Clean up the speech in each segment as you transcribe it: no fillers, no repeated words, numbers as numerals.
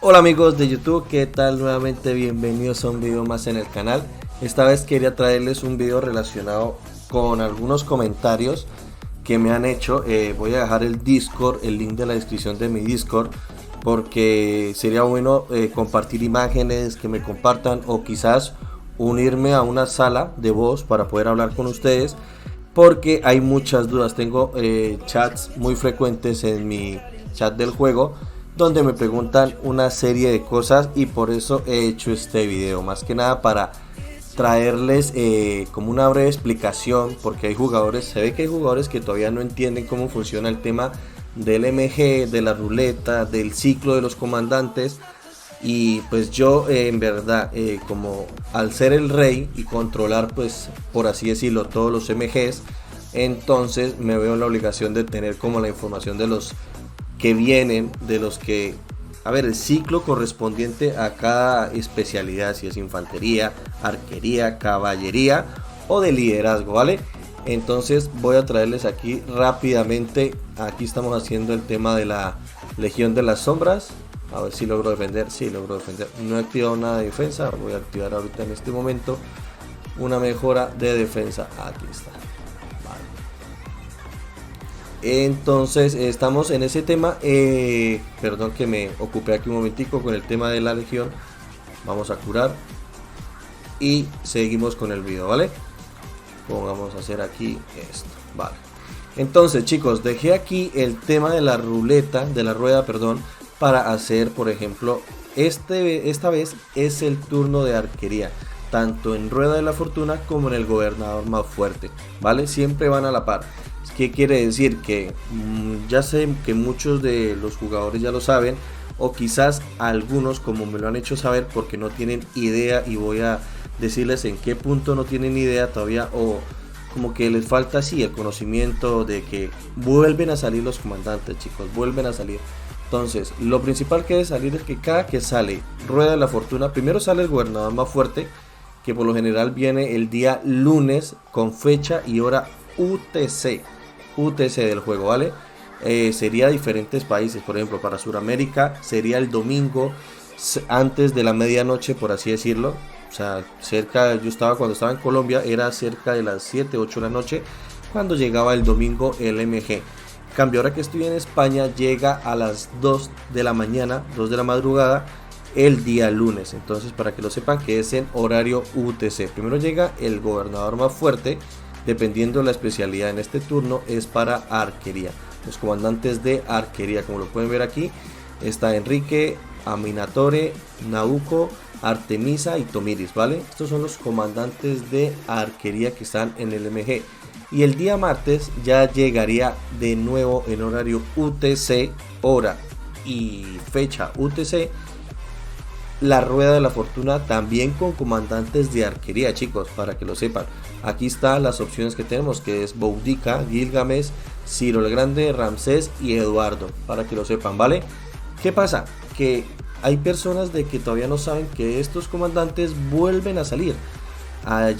Hola amigos de YouTube, ¿qué tal? Nuevamente bienvenidos a un video más en el canal. Esta vez quería traerles un video relacionado con algunos comentarios que me han hecho. Voy a dejar el Discord, el link de la descripción de mi Discord, porque sería bueno compartir imágenes, que me compartan o quizás unirme a una sala de voz para poder hablar con ustedes, porque hay muchas dudas. Tengo chats muy frecuentes en mi chat del juego donde me preguntan una serie de cosas, y por eso he hecho este video, más que nada para traerles como una breve explicación, porque hay jugadores, se ve que hay jugadores que todavía no entienden cómo funciona el tema del MG, de la ruleta, del ciclo de los comandantes. Y pues yo en verdad, como al ser el rey y controlar, pues por así decirlo, todos los MGs, entonces me veo en la obligación de tener como la información de los que vienen, de los que, a ver, el ciclo correspondiente a cada especialidad, si es infantería, arquería, caballería o de liderazgo, ¿vale? Entonces voy a traerles aquí rápidamente. Aquí estamos haciendo el tema de la Legión de las Sombras. A ver si logro defender. Sí, logro defender. No he activado nada de defensa. Voy a activar ahorita en este momento una mejora de defensa. Aquí está. Entonces estamos en ese tema. Perdón que me ocupé aquí un momentico con el tema de la legión. Vamos a curar y seguimos con el video, ¿vale? Vamos a hacer aquí esto, vale. Entonces chicos, dejé aquí el tema de la ruleta, de la rueda, perdón, para hacer, por ejemplo, esta vez es el turno de arquería, tanto en rueda de la fortuna como en el gobernador más fuerte, ¿vale? Siempre van a la par. ¿Qué quiere decir? Que ya sé que muchos de los jugadores ya lo saben, o quizás algunos, como me lo han hecho saber, porque no tienen idea, y voy a decirles en qué punto no tienen idea todavía, o como que les falta así el conocimiento de que vuelven a salir los comandantes, chicos, vuelven a salir. Entonces, lo principal que debe salir es que cada que sale rueda de la fortuna, primero sale el gobernador más fuerte, que por lo general viene el día lunes con fecha y hora UTC del juego, ¿vale? Sería diferentes países. Por ejemplo, para Sudamérica sería el domingo antes de la medianoche, por así decirlo. O sea, cuando estaba en Colombia, era cerca de las 7, 8 de la noche cuando llegaba el domingo el MG. Cambio, ahora que estoy en España, llega a las 2 de la mañana, 2 de la madrugada, el día lunes. Entonces, para que lo sepan, que es en horario UTC. Primero llega el gobernador más fuerte, dependiendo de la especialidad. En este turno es para arquería, los comandantes de arquería, como lo pueden ver aquí, está Enrique, Aminatore, Nauco, Artemisa y Tomiris, ¿vale? Estos son los comandantes de arquería que están en el MG. Y el día martes ya llegaría de nuevo en horario UTC, hora y fecha UTC, la rueda de la fortuna, también con comandantes de arquería, chicos, para que lo sepan. Aquí están las opciones que tenemos, que es Boudica, Gilgamesh, Ciro el Grande, Ramsés y Eduardo, para que lo sepan, ¿vale? ¿Qué pasa? Que hay personas de que todavía no saben que estos comandantes vuelven a salir. Antes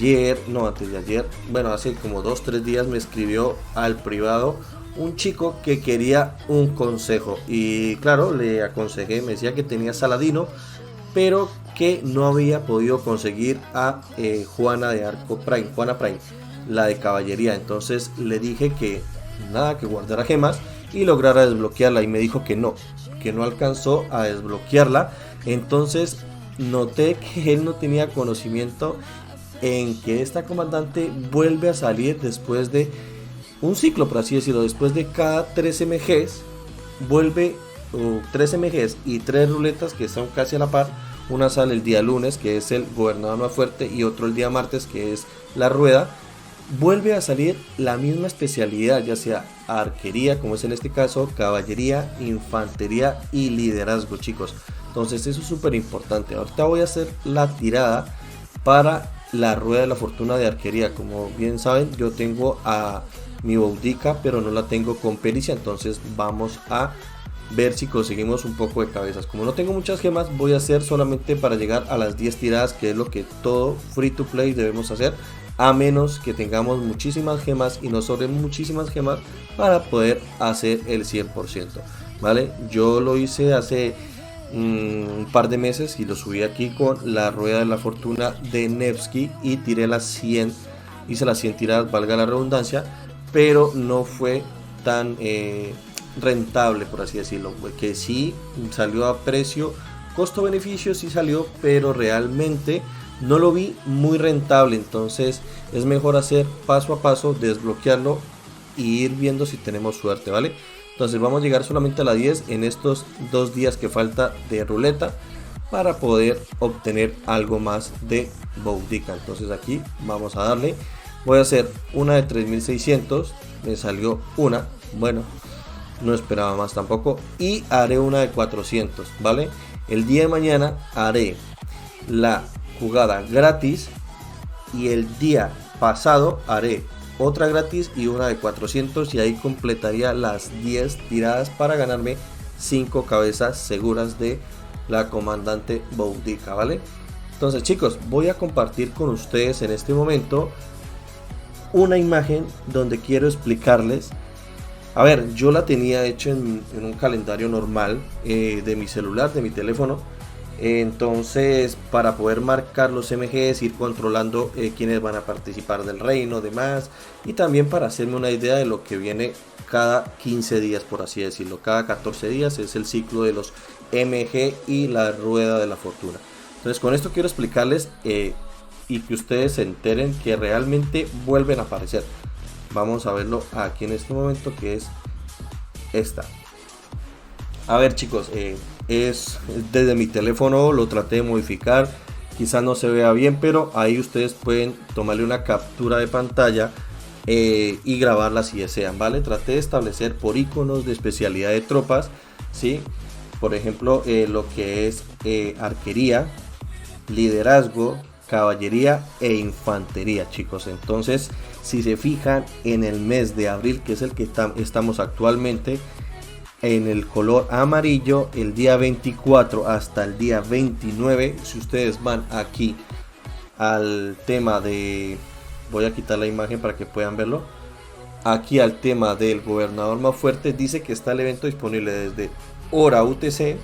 de ayer, bueno, hace como 2-3 días me escribió al privado un chico que quería un consejo, y claro, le aconsejé. Me decía que tenía Saladino, pero que no había podido conseguir a Juana de Arco Prime, Juana Prime, la de caballería. Entonces le dije que nada, que guardara gemas y lograra desbloquearla, y me dijo que no alcanzó a desbloquearla. Entonces noté que él no tenía conocimiento en que esta comandante vuelve a salir después de un ciclo, por así decirlo. Después de cada 3 MGs vuelve 3 MGs y 3 ruletas que están casi a la par. Una sale el día lunes, que es el gobernador más fuerte, y otro el día martes, que es la rueda. Vuelve a salir la misma especialidad, ya sea arquería, como es en este caso, caballería, infantería y liderazgo, chicos. Entonces eso es súper importante. Ahorita voy a hacer la tirada para la rueda de la fortuna de arquería. Como bien saben, yo tengo a mi Boudica, pero no la tengo con pericia. Entonces vamos a ver si conseguimos un poco de cabezas. Como no tengo muchas gemas, voy a hacer solamente para llegar a las 10 tiradas, que es lo que todo free to play debemos hacer, a menos que tengamos muchísimas gemas y nos sobren muchísimas gemas para poder hacer el 100%, ¿vale? Yo lo hice hace un par de meses y lo subí aquí con la rueda de la fortuna de Nevsky y tiré las 100, hice las 100 tiradas, valga la redundancia, pero no fue tan rentable, por así decirlo, que sí salió a precio, costo-beneficio sí salió, pero realmente no lo vi muy rentable. Entonces es mejor hacer paso a paso, desbloquearlo y ir viendo si tenemos suerte, ¿vale? Entonces vamos a llegar solamente a la 10 en estos 2 días que falta de ruleta para poder obtener algo más de Boudica. Entonces aquí vamos a darle, voy a hacer una de 3600, me salió una, bueno, no esperaba más tampoco, y haré una de 400, ¿vale? El día de mañana haré la jugada gratis y el día pasado haré otra gratis y una de 400 y ahí completaría las 10 tiradas para ganarme 5 cabezas seguras de la comandante Boudica, ¿vale? Entonces chicos, voy a compartir con ustedes en este momento una imagen donde quiero explicarles. A ver, yo la tenía hecho en un calendario normal de mi celular, de mi teléfono. Entonces, para poder marcar los MGs, ir controlando quiénes van a participar del reino, demás, y también para hacerme una idea de lo que viene cada 15 días, por así decirlo. Cada 14 días es el ciclo de los MG y la rueda de la fortuna. Entonces, con esto quiero explicarles y que ustedes se enteren que realmente vuelven a aparecer. Vamos a verlo aquí en este momento, que es esta. A ver chicos, es desde mi teléfono, lo traté de modificar, quizás no se vea bien, pero ahí ustedes pueden tomarle una captura de pantalla y grabarla si desean, ¿vale? Traté de establecer por iconos de especialidad de tropas, ¿sí? Por ejemplo, lo que es arquería, liderazgo, caballería e infantería, chicos. Entonces, si se fijan en el mes de abril, que es el que estamos actualmente, en el color amarillo, el día 24 hasta el día 29, si ustedes van aquí al tema de, voy a quitar la imagen para que puedan verlo, aquí al tema del gobernador más fuerte, dice que está el evento disponible desde hora UTC,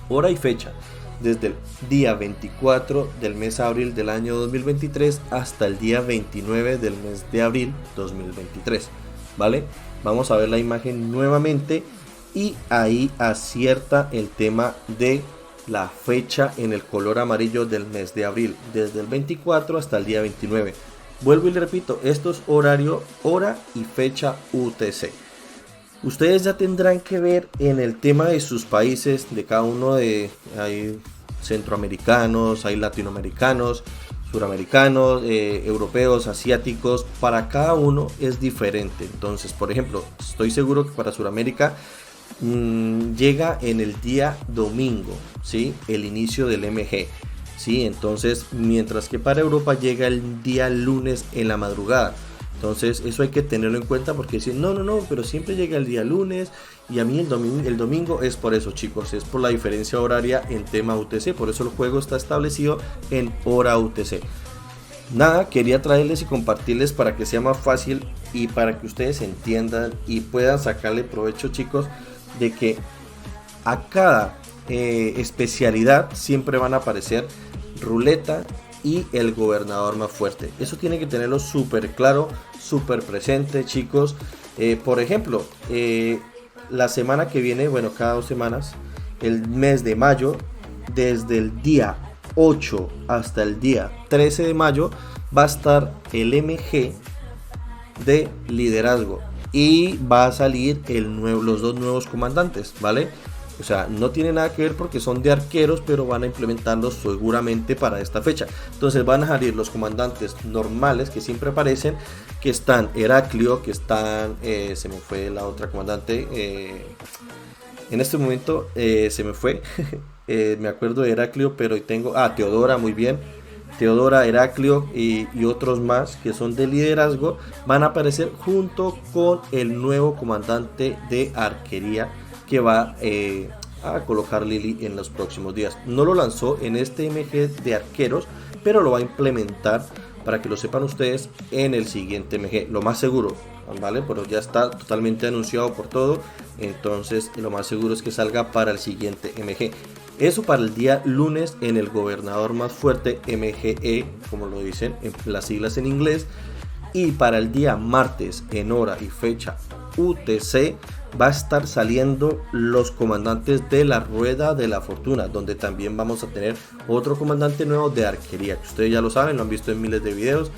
hora y fecha, desde el día 24 del mes de abril del año 2023 hasta el día 29 del mes de abril 2023, ¿vale? Vamos a ver la imagen nuevamente y ahí acierta el tema de la fecha en el color amarillo del mes de abril, desde el 24 hasta el día 29. Vuelvo y le repito, esto es horario, hora y fecha UTC. Ustedes ya tendrán que ver en el tema de sus países, de cada uno de, hay centroamericanos, hay latinoamericanos, suramericanos, europeos, asiáticos, para cada uno es diferente. Entonces, por ejemplo, estoy seguro que para Suramérica llega en el día domingo, ¿sí? El inicio del MG, ¿sí? Entonces, mientras que para Europa llega el día lunes en la madrugada. Entonces eso hay que tenerlo en cuenta porque dicen, no, pero siempre llega el día lunes y a mí el domingo es por eso, chicos, es por la diferencia horaria en tema UTC, por eso el juego está establecido en hora UTC. Nada, quería traerles y compartirles para que sea más fácil y para que ustedes entiendan y puedan sacarle provecho, chicos, de que a cada especialidad siempre van a aparecer ruleta y el gobernador más fuerte. Eso tiene que tenerlo súper claro, súper presente, chicos. Por ejemplo, la semana que viene, bueno, cada 2 semanas, el mes de mayo, desde el día 8 hasta el día 13 de mayo, va a estar el MG de liderazgo y va a salir los 2 nuevos comandantes, ¿vale? O sea, no tiene nada que ver porque son de arqueros, pero van a implementarlos seguramente para esta fecha. Entonces van a salir los comandantes normales que siempre aparecen, que están Heraclio, que están, se me fue la otra comandante, en este momento se me fue, me acuerdo de Heraclio, pero tengo, Teodora, muy bien. Teodora, Heraclio y otros más que son de liderazgo van a aparecer junto con el nuevo comandante de arquería que va a colocar Lily en los próximos días. No lo lanzó en este MG de arqueros, pero lo va a implementar para que lo sepan ustedes en el siguiente MG, lo más seguro, ¿vale? Pero ya está totalmente anunciado por todo, entonces lo más seguro es que salga para el siguiente MG. Eso para el día lunes en el gobernador más fuerte, MGE, como lo dicen en las siglas en inglés. Y para el día martes en hora y fecha UTC va a estar saliendo los comandantes de la rueda de la fortuna, donde también vamos a tener otro comandante nuevo de arquería, que ustedes ya lo saben, lo han visto en miles de videos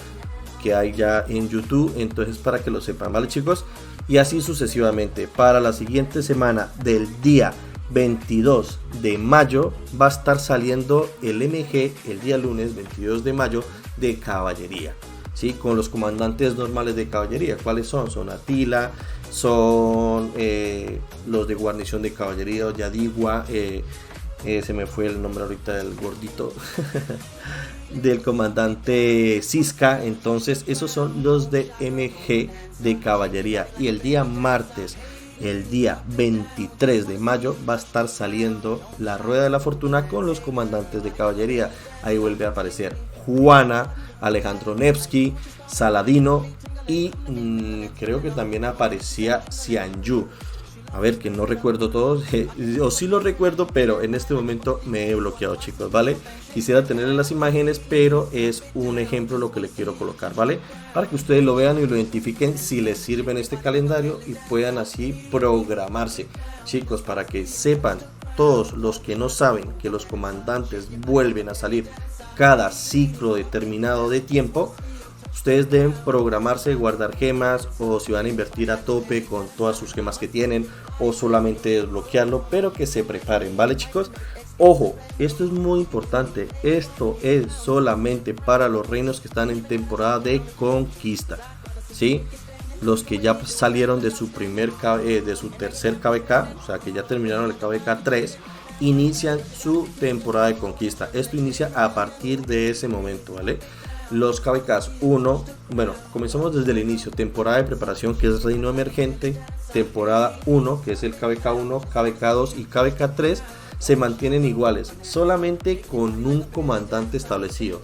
que hay ya en YouTube, entonces para que lo sepan, ¿vale, chicos? Y así sucesivamente. Para la siguiente semana del día 22 de mayo va a estar saliendo el MG el día lunes 22 de mayo de caballería, ¿sí? Con los comandantes normales de caballería. ¿Cuáles son? Son Atila, son los de guarnición de caballería, Yadigua, se me fue el nombre ahorita del gordito del comandante Cisca. Entonces esos son los de MG de caballería. Y el día martes, el día 23 de mayo va a estar saliendo la rueda de la fortuna con los comandantes de caballería. Ahí vuelve a aparecer Juana, Alejandro Nevsky, Saladino y creo que también aparecía Xianyu. A ver, que no recuerdo todos, o sí lo recuerdo, pero en este momento me he bloqueado, chicos, ¿vale? Quisiera tener las imágenes, pero es un ejemplo lo que le quiero colocar, ¿vale? Para que ustedes lo vean y lo identifiquen si les sirve en este calendario y puedan así programarse, chicos, para que sepan todos los que no saben que los comandantes vuelven a salir cada ciclo determinado de tiempo. Ustedes deben programarse, guardar gemas, o si van a invertir a tope con todas sus gemas que tienen, o solamente desbloquearlo, pero que se preparen, ¿vale, chicos? Ojo, esto es muy importante, esto es solamente para los reinos que están en temporada de conquista, ¿sí? Los que ya salieron de su tercer KVK, o sea que ya terminaron el KVK 3, inician su temporada de conquista. Esto inicia a partir de ese momento, ¿vale? Los KVKs 1, bueno, comenzamos desde el inicio, temporada de preparación, que es reino emergente, temporada 1, que es el KVK 1, KVK 2 y KVK 3, se mantienen iguales, solamente con un comandante establecido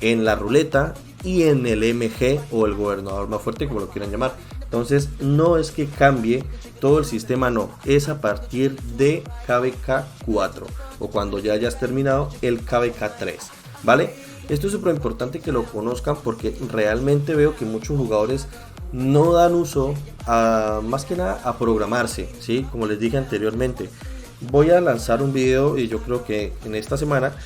en la ruleta y en el MG o el gobernador más fuerte, como lo quieran llamar. Entonces no es que cambie todo el sistema, no, es a partir de KVK 4 o cuando ya hayas terminado el KVK 3, ¿vale? Esto es súper importante que lo conozcan, porque realmente veo que muchos jugadores no dan uso más que nada a programarse, ¿sí? Como les dije anteriormente, voy a lanzar un video, y yo creo que en esta semana,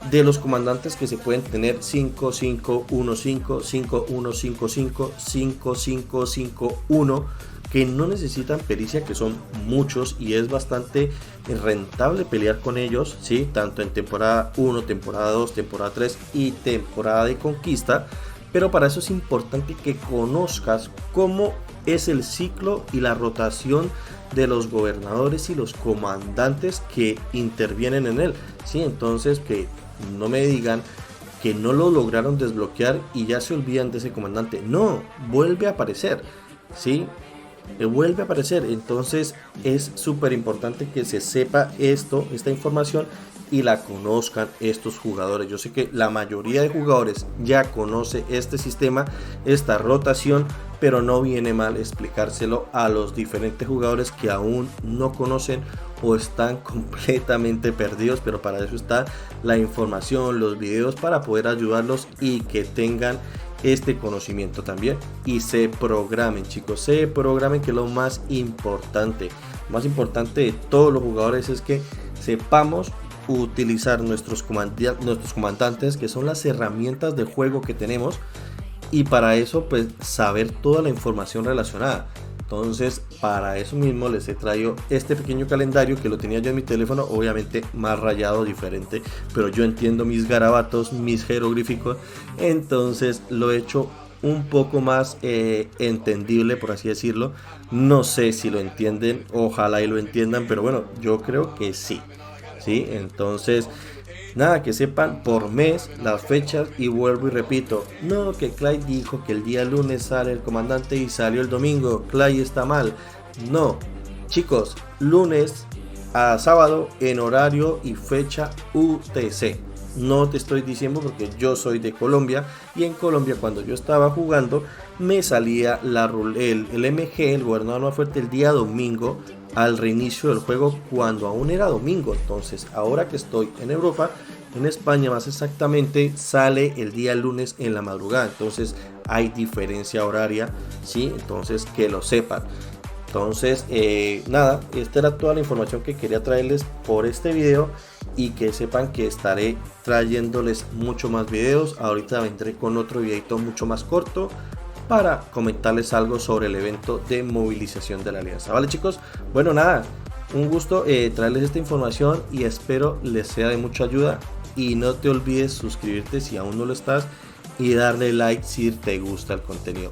de los comandantes que se pueden tener: 5515, 5155, 5551, que no necesitan pericia, que son muchos y es bastante rentable pelear con ellos, ¿sí? Tanto en temporada 1, temporada 2, temporada 3 y temporada de conquista. Pero para eso es importante que conozcas cómo es el ciclo y la rotación de los gobernadores y los comandantes que intervienen en él, ¿sí? Entonces, que no me digan que no lo lograron desbloquear y ya se olvidan de ese comandante. No, vuelve a aparecer, ¿sí? Vuelve a aparecer. Entonces es súper importante que se sepa esta información y la conozcan estos jugadores. Yo sé que la mayoría de jugadores ya conoce este sistema, esta rotación, pero no viene mal explicárselo a los diferentes jugadores que aún no conocen o están completamente perdidos. Pero para eso está la información, los videos, para poder ayudarlos y que tengan este conocimiento también y se programen, chicos, se programen, que lo más importante de todos los jugadores es que sepamos utilizar nuestros comandantes, que son las herramientas de juego que tenemos, y para eso pues saber toda la información relacionada. Entonces, para eso mismo les he traído este pequeño calendario, que lo tenía yo en mi teléfono, obviamente más rayado, diferente, pero yo entiendo mis garabatos, mis jeroglíficos, entonces lo he hecho un poco más entendible, por así decirlo. No sé si lo entienden, ojalá y lo entiendan, pero bueno, yo creo que sí, ¿sí? Entonces, nada, que sepan por mes las fechas, y vuelvo y repito, no que Clyde dijo que el día lunes sale el comandante y salió el domingo, Clyde está mal. No, chicos, lunes a sábado en horario y fecha UTC, No te estoy diciendo porque yo soy de Colombia y en Colombia cuando yo estaba jugando me salía el MG, el gobernador más fuerte, el día domingo al reinicio del juego cuando aún era domingo. Entonces ahora que estoy en Europa, en España más exactamente, sale el día lunes en la madrugada. Entonces hay diferencia horaria, ¿sí? Entonces que lo sepan. Entonces, nada, esta era toda la información que quería traerles por este video y que sepan que estaré trayéndoles mucho más videos. Ahorita vendré con otro videito mucho más corto para comentarles algo sobre el evento de movilización de la alianza. Vale, chicos, bueno, nada, un gusto traerles esta información y espero les sea de mucha ayuda. Y no te olvides suscribirte si aún no lo estás y darle like si te gusta el contenido.